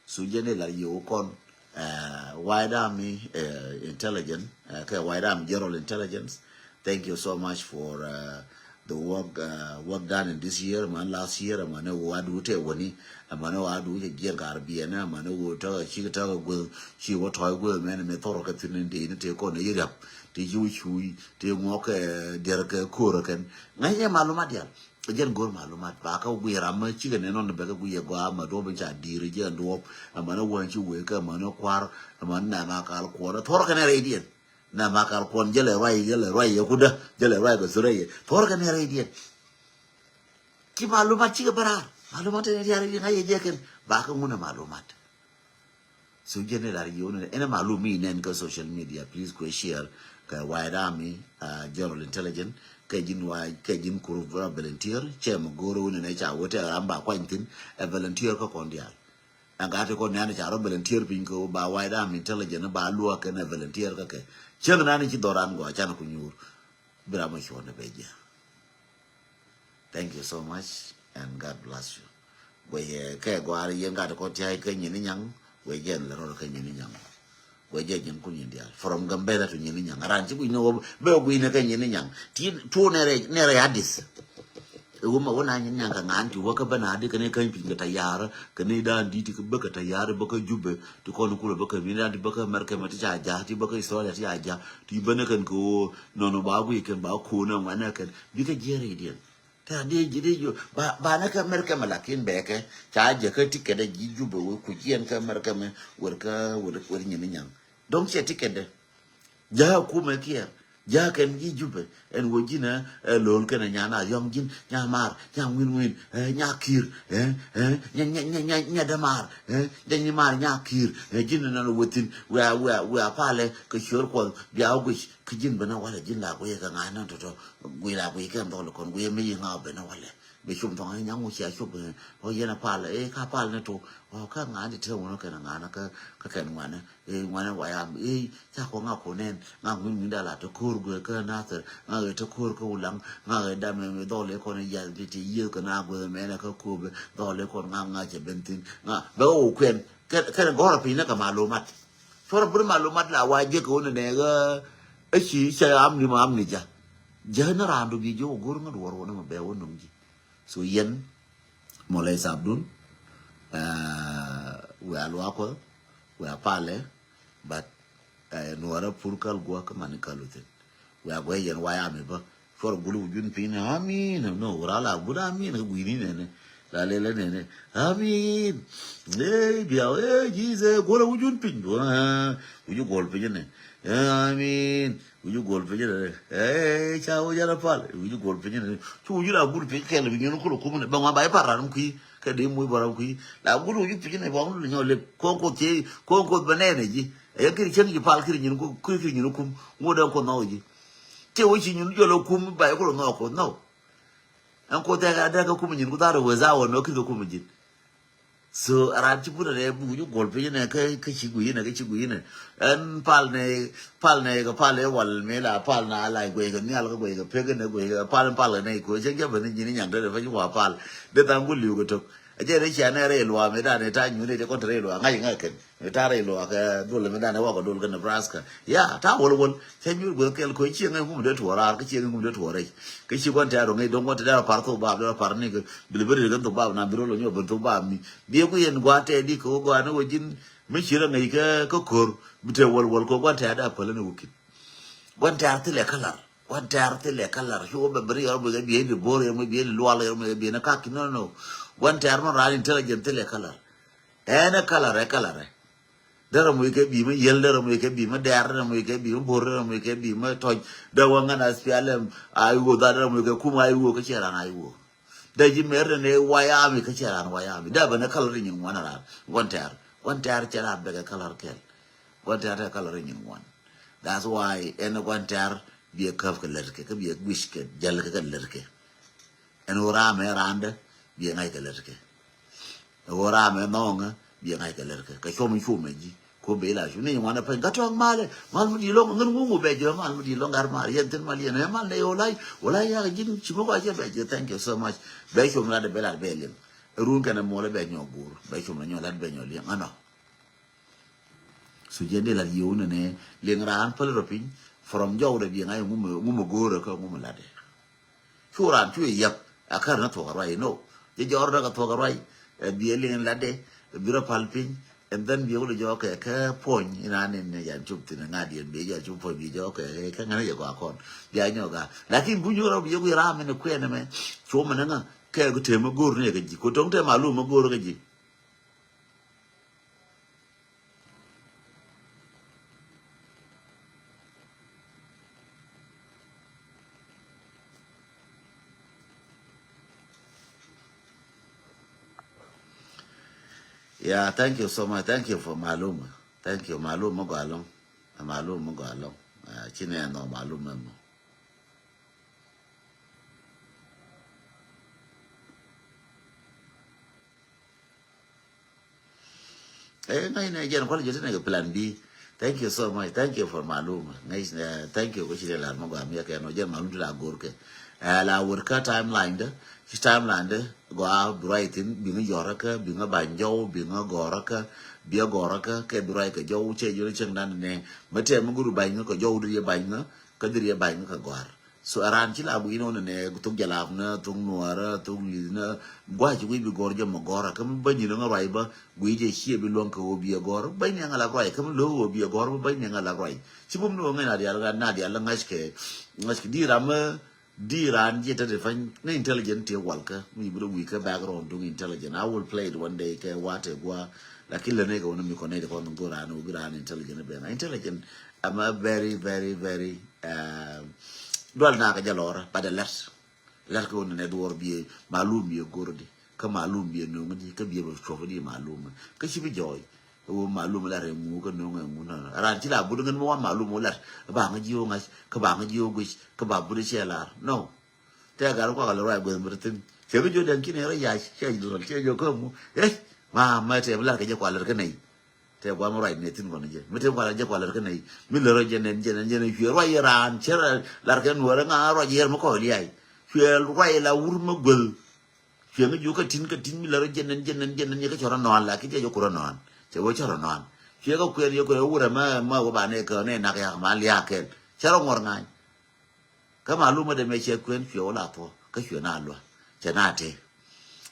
su je ne la yo kon White Army Intelligence, White Army General Intelligence. Thank you so much for the work done in this year. Man, last year, man, wadu te wani, man, wadu je gear garbiana, man, wadu she got will she what I will man, me thoro katin in the take on the Europe. The Jewish, the walk Derek Kurakan. Naya Malumadia. Jen gor malumat ba ka wi ram chi ne non be ka wi gwa ma do ben cha dire je do amana won chi we ka amana kwar amana na ma kal ko na thor ka ne redien na ma kal kon je le rai ya kuda je le rai ko sure ye thor ka ne redien ki malumat chi ka bara malumat ne ya ri ngai je ken ba ka nguna malumat so je ne la ri yo ne ena malumi ne ka social media please go share ka White Army General Intelligence kajin kuru volunteer che magoro ne cha wote ramba kwantin e volunteer ko kondial angate ko nane cha volunteer pin ko ba White Army Intelligence ba luwa ke ne volunteer ka ke chen nane chi doran go cha ku nyur bra ma shone beje. Thank you so much and God bless you. We ke go ari yen ga ko ti ai ke nyin nyang we yen le ro ke nyin nyang we je jin kun india from Gambela to nyin nyang ran ti ku no be ku ne ke nyin nyang ti tu ne re hadis e wo ma wona nyin nyang ka ngan ti wo ka bana de ke ne kan pin ta yara ke ne dan di ti ka ta yara ba ka jubbe to ko ku ba ka mi dan di ba ka mar ka ma ti ja ti ba ka historia ti ja ti bana kan ko no ba ku ke ba ku na wana kan bi ka jere din ta de jide yo ba na ka mer ka malakin be ke ta je ka ti ke da ji jubbe wo ku jian ka mer ka me wor nyin nyang donc c'est ticket ja ku me kia ja ken gi jube en wojina lol ken nyana yom jin nyamar nyawin nyakir nya damar den mar nyakir jin na wotin wa pale ke shor ko ja gush ke jin bana wala jin la ko ye ka ngana to gwi la gwi ken to kon gwi me nga bana wala be shum to nya ngu sia shub o yena pale ka pale na to o ka ngani te wono ken ngana ka ken ngana ngana wa ya cha ko nga ko nen nga ngun da la to kur go ka na ter nga to kur ko lang nga da me do le ko ne ya ti ye ka na go me na ka ku be do le ko nga che bentin nga be o kwen ka go ra pi na ka malumat for bur malumat la wa je ko ne ga e chi cha am ni ja na ra do bi jo gur nga do ro na be won ngi so yen Molay Sabdun we alwako we apale but nuara purkal gua ka manikalutin we agwe yen waya me ba for gulu jun pin amin no urala gula amin guini ne la le ne amin bia jize gola wujun pin do uju gol pin ne amin uju gol pin ne chao jara pal uju gol pin ne chu uju la gul pin kel bi nyen ko ko ne ba ma ba paran ku ke de muy bara ku la gulu uju pin ne ba ngul nyole ko banene ji e kiri chen ji pal kiri nyen ko kiri nyen ko ngoda ko no ji te wo chi nyen jolo kum ba ko no ko no an ko ta ga ko nyen ko ta ro za wo no ki ko nyen so aranti pura ne bu ju gol pe ne ka chi gu ne ka chi gu ne an pal ne ga pal e wal me la pal na la gwe ga ni al ga gwe ga pe ga ne gwe ga pal ne ko je ga ban ni nyang de fa ju wa pal de ta ngul yu go to je ne cha ne re lo me da ne ta nyu ne ko tre lo ngai ken ta re lo ka dole me da ne wa ko dole ga Nebraska ya ta wol se nyu go kel ko chi ngai mu de to ra ka chi ngai mu de to re ka chi gon ta ro ngai don ko ta da par to ba da par ni ga bilbiri ga to ba na biro lo nyo ba to ba mi bi ku yen gwa te di ko gwa no jin mi shira ngai ka ko kor bite wol ko gwa ta da pala ne wukin gwa ta le kala one tear till a color, you will be able to be the boy, maybe a lual, maybe in a cocky. No. One tear more intelligent till a color. And a color. There we can be my yellow, we can be my dare, we can be my border, we can be my toy. The one and I spell I will that we can come, I will catch and I will. The Jimmer and a Wyami catch and Wyami. There was a coloring in one tear. One tear, cannot beg a color kill. One tear coloring in one. That's why any one tear be a curve lurke, be a whisket, jellica lurke. And Orame around be a night lurke. Orame long be a night lurke. Kashomi Fumeji. Ko bela ju ni wana pa gato male mal mu di long ngun ngu be jo mal mu di long ar mar yenten mal yen mal le olay ya jin chimo ko je be je thank you so much be chum la de bela be len run kana mo le be nyo gur be chum la nyo la be nyo li ano su je de la yu ne le ngran pel ropin from jo de bi ngai mu gur ko mu la de churan chu yep akar na to rai no je jor da ka to rai bi len la de biro palpin. And then be able to joke a point in an in a jump in an idea and be a jump for me joke a can I go on. The I know that. Like in Bunyoro, you ram in a queen man, Chomananga, care to him a good nigga, could don't tell my loom a good nigga. Yeah, thank you so much. Thank you for Maluma. Thank you, Maluma go along. Maluma go along. Chine no Maluma. Ngai jen kwali jete na plan B. Thank you so much. Thank you for Maluma. Nice. Thank you kuchile la mo ga mi ka no jen Maluma la gorke. La worka timeline de. His timeline de go out writing binga yoraka binga banjo binga goraka bia goraka ke durai ka jo che yo chen dan ne mate mo guru banga ko jo dri banga ka dri banga ka gor so aran chi la bu ino ne tuk jalab na tuk nuara tuk li na gwa chi wi bi gor jo mo gora kam ba ni nga rai ba wi je hie bi lon ko bi gor ba ni nga la rai kam lo bi gor ba ni nga la rai chi bum no nga na dia la ngaske di ram di ran je ta defan na intelligent te walka mi bu wi ka background to intelligent I will play it one day ke wate gwa lakini ne go no mi connect ko no gora no gran intelligent be na intelligent I'm a very dwal na ka jalora pa de let ko ne dwor bi malum bi gordi ka malum bi no ngi ka bi ba chofu di malum ka shi bi joy o malum la re mu ka no ngi na ran ti la bu ngi mo malum la ba ngi yo ngai ka ba ngi yo gwi ka ba bu de la no te ga ko ka lo ra go mritin se bi jo dan ki ne ra ya she do che jo ko mu ma te bla ka je kwa la ka nei te gwa mo ra ne tin ko ne je mi te kwa la je kwa la ka nei mi le ro je ne hwe ro ya ran che la ka no ra nga ro je mo ko li ai hwe ro ya la ur mo gol hwe ngi ju ka tin mi le ro je ne ka chora no la ki je jo ko no che wo chora no hwe ko kwen yo ko ura ma ko ba ne ko ne na ka ma li ya ke chara ngor ngai ka ma lu ma de me che kwen hwe la to ka hwe na lo che na te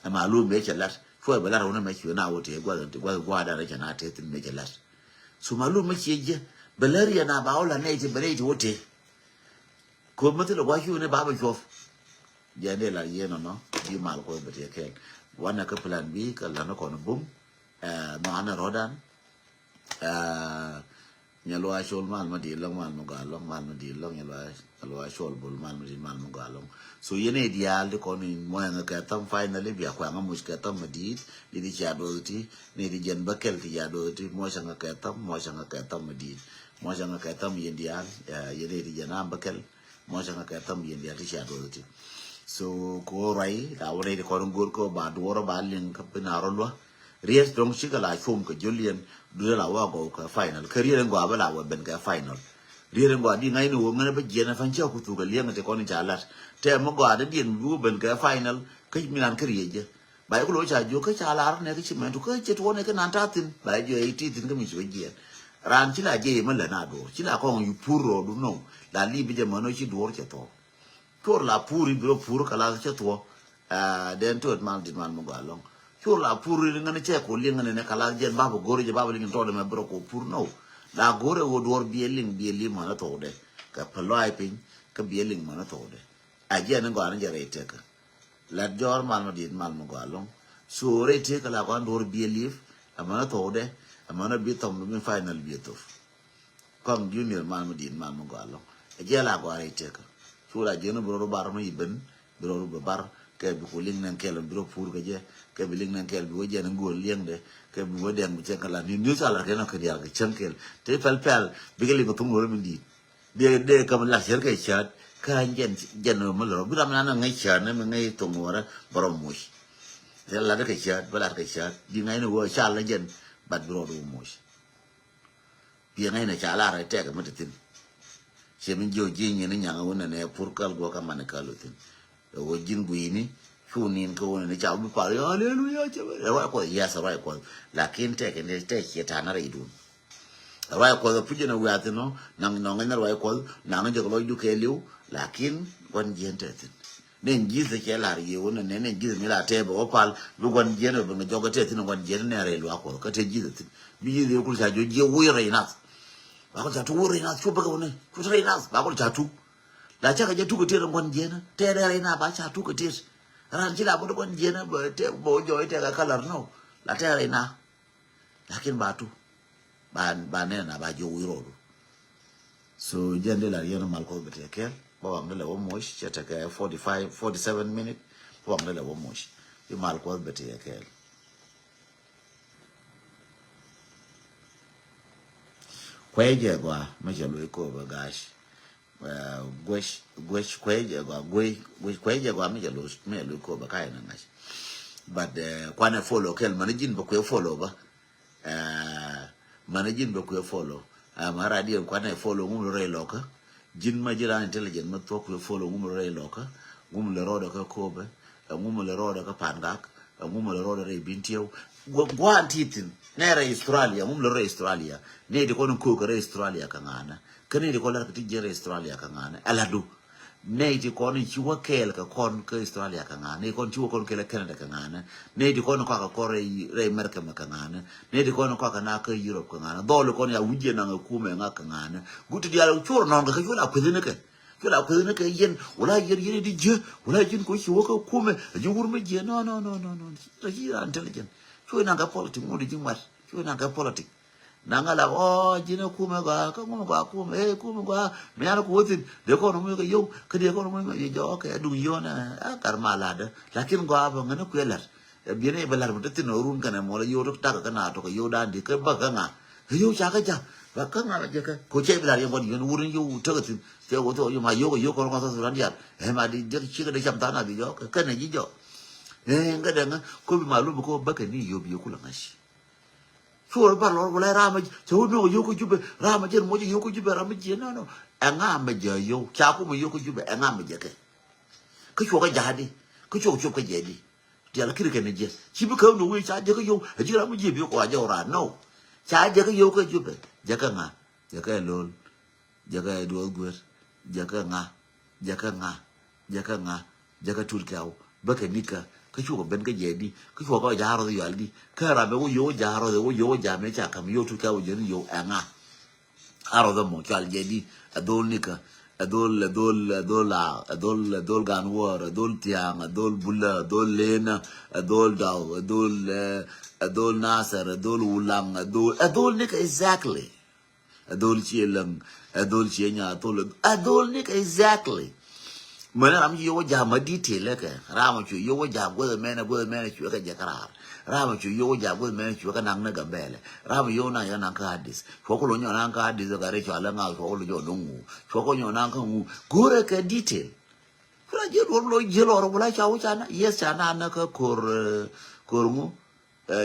ma lu me che la fo ba la ro me hwe na wo te gwa da che na te tin me che la su ma lu me che je belaria na ba ola ne te bere te wo te ko ma te lo wa hwe ne ba ba jof ya ne la ye no di mal ko be te ke wana ka plan B ka la no ko no bum ma ana rodan nyalo a shol mal ma di long mal mo ga long mal ma di long nyalo a shol bol mal ma di mal mo ga long so yene ideal de ko ni mo nga ka tam finally bi akwa nga mus ka tam ma di di cha do ti ni di jen bakel ti ya do ti mo nga ka tam ma di mo nga ka tam yen dial yene di jana bakel mo nga ka tam yen dial ti cha do ti so ko rai da wore de ko ngor ko ba do ro ba len ka pinaro lo ries dong shigala chum ka Julian du la wa go ka final career ngo abala wa ben ka final rie ngo di ngai no ngana ba jena fan cha ku tu ga liang te ko ni cha lat te mo go da din bu ben ka final ka milan career je ba ko lo cha jo ka cha la ne ka chi men tu ka che to ne ka nan ta tin ba jo 80 tin ka mi so je ran chi la je ma la na do chi la ko yu puro du no la li bi je ma no chi do che to ko la puri bro pur ka la che to den to man di man mo go long Sure la puri ngane che ko linga ne kala jen babo gore je babo lingin to de me bro ko pur no la gore wo dor bieling ma na to de ka palai pin ka bieling mana tode aje nan gwan jare teka la jor mal ma dit mal mo galong so re teka la gwan dor bielif amana tode amana bitom mi final bitof kom junior mal ma dit mal mo galong aje la gwan re teka so la je no bro bar ma iben bro bar ke bi ko ling nan kelon bro pur ke je ke bi ling nan kel bi woje nan gol lieng de ke bi wode mu che kala ni sala ke no ke dia ke chankel te pel bi ke li ko tum ro mi di de kam la ser ke chat ka jen mo lo bi ram nan ngai chat ne ngai to ngora bro mu de la de ke chat bala ke chat di ngai no wo cha la jen bat bro do mu bi ngai na cha la ra te ke mo tin che min jo ji ni nya wona ne pur kal go ka man ka lu tin wo jin guini funin ko ne cha bu pa hallelujah cha wa ko yes right ko lakin te ke ne te che ta na ri dun wa ko da puje na wa te no nang no ngai wa ko na ngai ko lu ke liu lakin gon jen te tin ne ji se ke la ri wo ne ne ji mi la te bo pal lu gon jen bo ne jogo te tin gon jen ne re lu ko ka te ji tin bi ji ku sa jo je wo re na ba ko ta tu re na chu ba ko ne ku re na ba ko ta tu la cha ka je tu ko te gon jen te re na ba cha tu ko te ran chi la bo gon jen ba te bo jo te ka kala no la te re na lakin ba tu ba ne na ba jo wi ro so jende la yeno mal ko bete ke bo am le wo mosh chete ke 47 minute bo am le wo mosh bi mal ko bete ke kweje gwa me je lo ko ba gash gwesh kweje gwa kweje gwa me je lo ko ba kai na gash but kwana follow kel manajin ba ko follow ba manajin ba ko follow mara dia kwana follow ngum re loka jin ma jira intelligent ma to ko follow ngum re loka ngum le roda ka kobe ngum le roda ka pangak ngum le roda re bintio gwa titin ne re Australia ngum le re Australia ne de kono ko re Australia ka ngana kane de ko la ka tije re Australia ka ngana aladu ne de kono chiwa kel ka kon ka Australia ka ngana ne kon chiwa kon kel Canada ka ngana ne de kono ka ko re America ka ngana ne de kono ka na ka Europe ka ngana dole kono ya wuje na kume nga ka ngana gutu dia lo churo no ka jula ko ne ka jula ko ne ka yen wala yen di je wala jin ko chiwa ka kume ji wurme je no ta ji intelligent chue na ka politics mo di jingmat chue na ka politics nangala jina kume ga ka ngom ga kume kume ga me ana ko tin de ko no me ga yo ka de ko no me ye jo ka du yo na kar malada lakin ga ba ngana ku yelar bi ne balar mo tin run kana mo la yo ta ka na to ka yo dan di ka ba ka nga yo cha ka ja ba ka nga je ka ko che balar yo yo wurin yo ta ka tin je ko to yo ma yo ko no ka sa ran ya ma di je chi ka de cham ta na di yo ka na ji jo nga de nga ko bi malu ko ba ka ni yo bi ko la ngashi for ba lo la rama so no yo ko jube rama je mo yo ko jube rama je no anga me je yo cha ko mo yo ko jube anga me je ke ko cho ka jadi ko cho ka jadi dia la kire ke ne je chi bu ko no we cha je ko yo ji rama je bi ko ja ora no cha je ko yo ko jube je ka nga je ka lo je ka do gwer je ka nga je ka nga je ka nga je ka tul kaw ba ka nika cái chuột bên cái gì đi cái chuột có giá rồi giờ đi cái là mấy cái vô giá rồi cái vô giá mấy chả cầm vô tụi cao giờ vô ăn à rồi đó một chỗ gì đi adol nika adol ganwar adol tiang adol bulla adol lena adol daw adol nasar adol ulang adol nika exactly adol chielang adol chienya adol nika exactly mana ram yo ja ma detail ka ram chu yo ja go mena chu ka jakara ram chu yo ja go mena chu ka nang na gambele ram yo na ya nang ka hadis ko ko nyo nang ka hadis ga re chu ala nga ko lo yo dungu ko nyo nang ka ngu gore ka detail kula je lo je lo ro la cha u cha na yes cha na ka kor ngu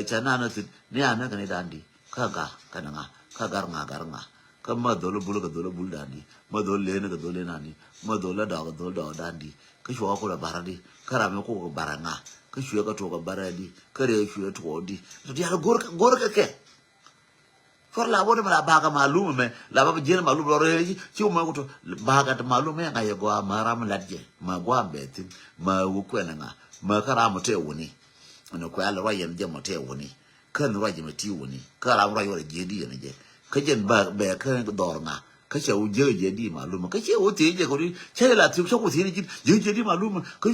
cha na tin ne ana ka ne dandi ka ga ka na ka gar nga ka ma dolo bulu ka dolo bul dandi ma dolo le na ka dolo na ni ma dolo da dandi ka shuwa ko la baradi ka rame ko baranga ka shuwa ka to ka baradi ka re shuwa to di to dia gor ka ke for la bodo la baga malum me la ba jena malum lo re ci ma ko to baga ta malum me nga ye go maram ladje ma go betin ma wu ko na nga ma ka ram te woni no ko ala rayen je mo te woni kan rayen ti woni ka ram rayo je di ne je ka jen ba be ka dor nga ka che u je di malum ka che o te je ko ri che la tu so ko ti je di malum ka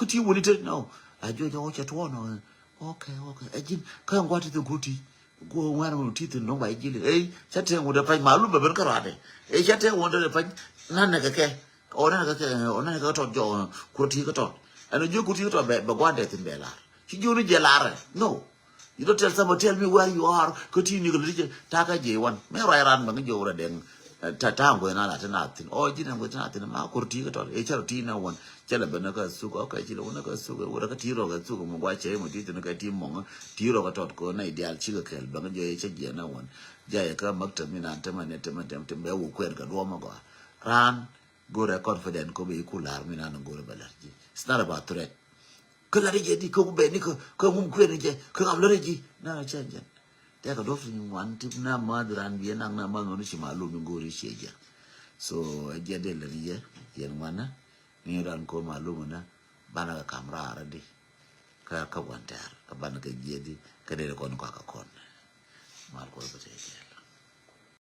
ti woni te no a jo jo che to no okay e jin ka ngwa ti ko ti go ngwa no ti te no ba ji le cha te ngo de pa malum ba ben ka ra de cha te ngo de pa nan na ka ke ona ka to jo ko ti ka to ano jo ko ti to ba gwa de tin be la chi jo ni je la no. You don't tell someone, tell me where you are. Continue to reach Taka J1. May I run Banjo then Tatango and nothing. Oh, didn't go to nothing. Ma Kurti at all. HRT one. Chelabanaka Suka, Chilonaka Suka, what a Tiro at Suka, Wache, Mutita Timon, Tiro at Otco, Ideal Chilakel, Banjo HG, one. Jayaka Maktamina, Tematem, Bewu, Querga, Womaga. Ran, go a confident, go be cool army and go to Balarji. It's not about threat. Kelari jadi kau beni kau mungkin aja kau ambil lagi na cajan. Dia kau dofin wan tip nama duran dia nang nama manusia malu minggu risi aja. So aja dia lari ya yang mana ni orang kau malu mana bana kamera ada di kau wantar kau bana kerja di kedai kau nak kau